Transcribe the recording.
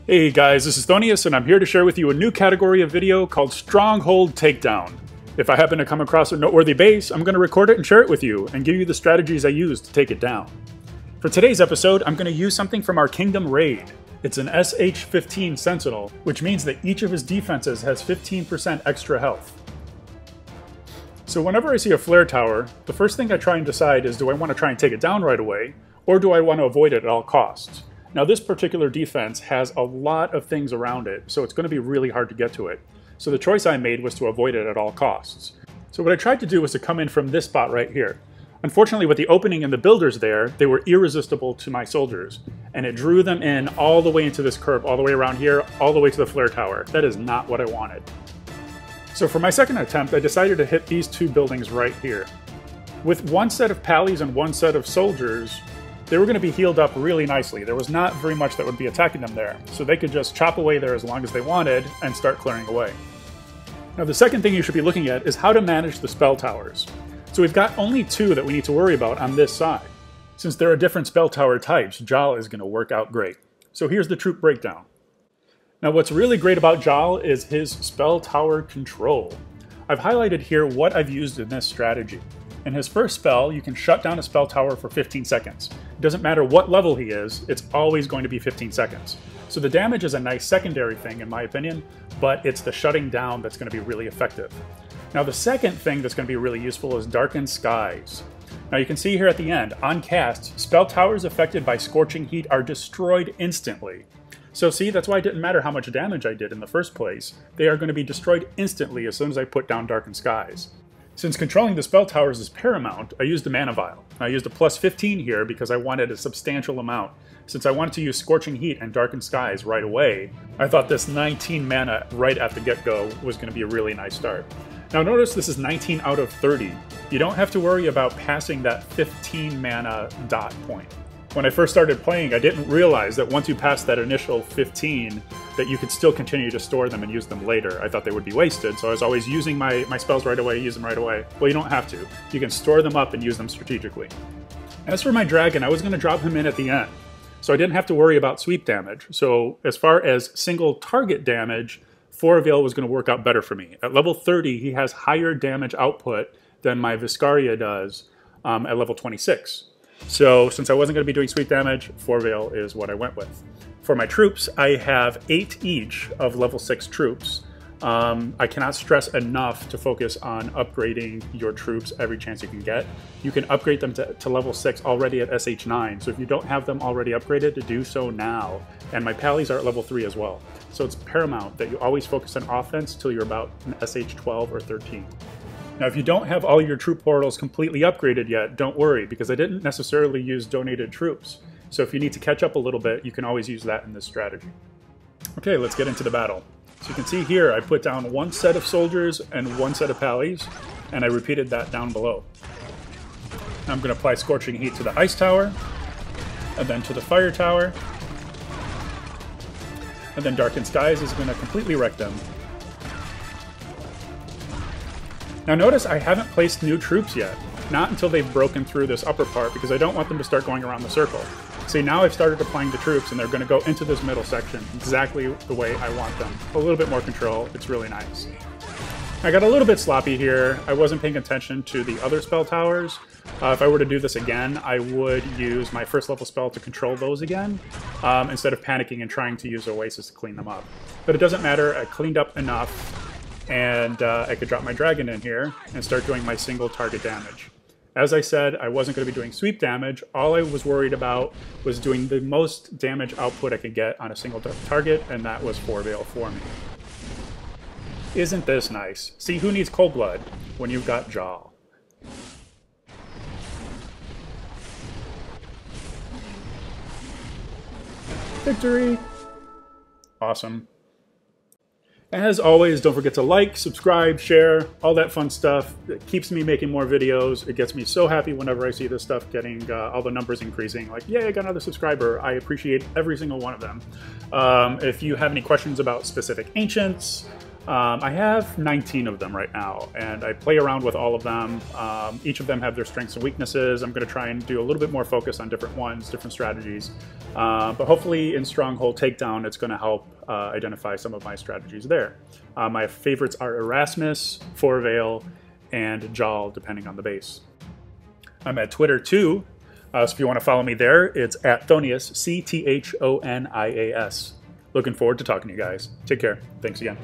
Hey guys, this is Cthonias, and I'm here to share with you a new category of video called Stronghold Takedown. If I happen to come across a noteworthy base, I'm going to record it and share it with you, and give you the strategies I use to take it down. For today's episode, I'm going to use something from our Kingdom raid. It's an SH15 Sentinal, which means that each of his defenses has 15% extra health. So whenever I see a flare tower, the first thing I try and decide is, do I want to try and take it down right away, or do I want to avoid it at all costs? Now this particular defense has a lot of things around it, so it's going to be really hard to get to it. So the choice I made was to avoid it at all costs. So what I tried to do was to come in from this spot right here. Unfortunately, with the opening and the builders there, they were irresistible to my soldiers, and it drew them in all the way into this curve, all the way around here, all the way to the flare tower. That is not what I wanted. So for my second attempt, I decided to hit these two buildings right here. With one set of pallies and one set of soldiers, they were going to be healed up really nicely. There was not very much that would be attacking them there, so they could just chop away there as long as they wanted and start clearing away. Now the second thing you should be looking at is how to manage the spell towers. So we've got only two that we need to worry about on this side. Since there are different spell tower types, Jal is going to work out great. So here's the troop breakdown. Now what's really great about Jal is his spell tower control. I've highlighted here what I've used in this strategy. In his first spell, you can shut down a spell tower for 15 seconds. It doesn't matter what level he is, it's always going to be 15 seconds. So the damage is a nice secondary thing in my opinion, but it's the shutting down that's going to be really effective. Now the second thing that's going to be really useful is Darken Skies. Now you can see here at the end, on cast, spell towers affected by Scorching Heat are destroyed instantly. So see, that's why it didn't matter how much damage I did in the first place. They are going to be destroyed instantly as soon as I put down Darken Skies. Since controlling the spell towers is paramount, I used a mana vial. I used a plus 15 here because I wanted a substantial amount. Since I wanted to use Scorching Heat and Darken Skies right away, I thought this 19 mana right at the get-go was going to be a really nice start. Now notice this is 19 out of 30. You don't have to worry about passing that 15 mana dot point. When I first started playing, I didn't realize that once you pass that initial 15, that you could still continue to store them and use them later. I thought they would be wasted, so I was always using my spells right away, use them right away. Well, you don't have to. You can store them up and use them strategically. As for my dragon, I was going to drop him in at the end, so I didn't have to worry about sweep damage. So as far as single target damage, 4 Veil was going to work out better for me. At level 30, he has higher damage output than my Viscaria does at level 26. So since I wasn't going to be doing sweep damage, 4 Veil is what I went with. For my troops, I have 8 each of level 6 troops. I cannot stress enough to focus on upgrading your troops every chance you can get. You can upgrade them to level 6 already at SH9, so if you don't have them already upgraded, to do so now. And my pallies are at level 3 as well. So it's paramount that you always focus on offense till you're about an SH12 or 13. Now, if you don't have all your troop portals completely upgraded yet, don't worry, because I didn't necessarily use donated troops. So if you need to catch up a little bit, you can always use that in this strategy. Okay, let's get into the battle. So you can see here, I put down 1 set of soldiers and 1 set of pallies, and I repeated that down below. I'm going to apply Scorching Heat to the ice tower, and then to the fire tower, and then Darken Skies is going to completely wreck them. Now notice I haven't placed new troops yet, not until they've broken through this upper part, because I don't want them to start going around the circle. See, now I've started applying the troops and they're going to go into this middle section exactly the way I want them. A little bit more control, it's really nice. I got a little bit sloppy here. I wasn't paying attention to the other spell towers. If I were to do this again, I would use my first level spell to control those again, instead of panicking and trying to use Oasis to clean them up. But it doesn't matter, I cleaned up enough. And I could drop my dragon in here and start doing my single target damage. As I said, I wasn't going to be doing sweep damage. All I was worried about was doing the most damage output I could get on a single target, and that was 4 Veil for me. Isn't this nice? See, who needs cold blood when you've got Jal? Victory! Awesome. As always, don't forget to like, subscribe, share, all that fun stuff. It keeps me making more videos. It gets me so happy whenever I see this stuff getting all the numbers increasing. Like, yay, I got another subscriber. I appreciate every single one of them. If you have any questions about specific ancients, I have 19 of them right now, and I play around with all of them. Each of them have their strengths and weaknesses. I'm going to try and do a little bit more focus on different ones, different strategies. But hopefully in Stronghold Takedown, it's going to help identify some of my strategies there. My favorites are Erasmus, Forveil, and Jal, depending on the base. I'm at Twitter too, so if you want to follow me there, it's at Cthonias, Cthonias. Looking forward to talking to you guys. Take care. Thanks again.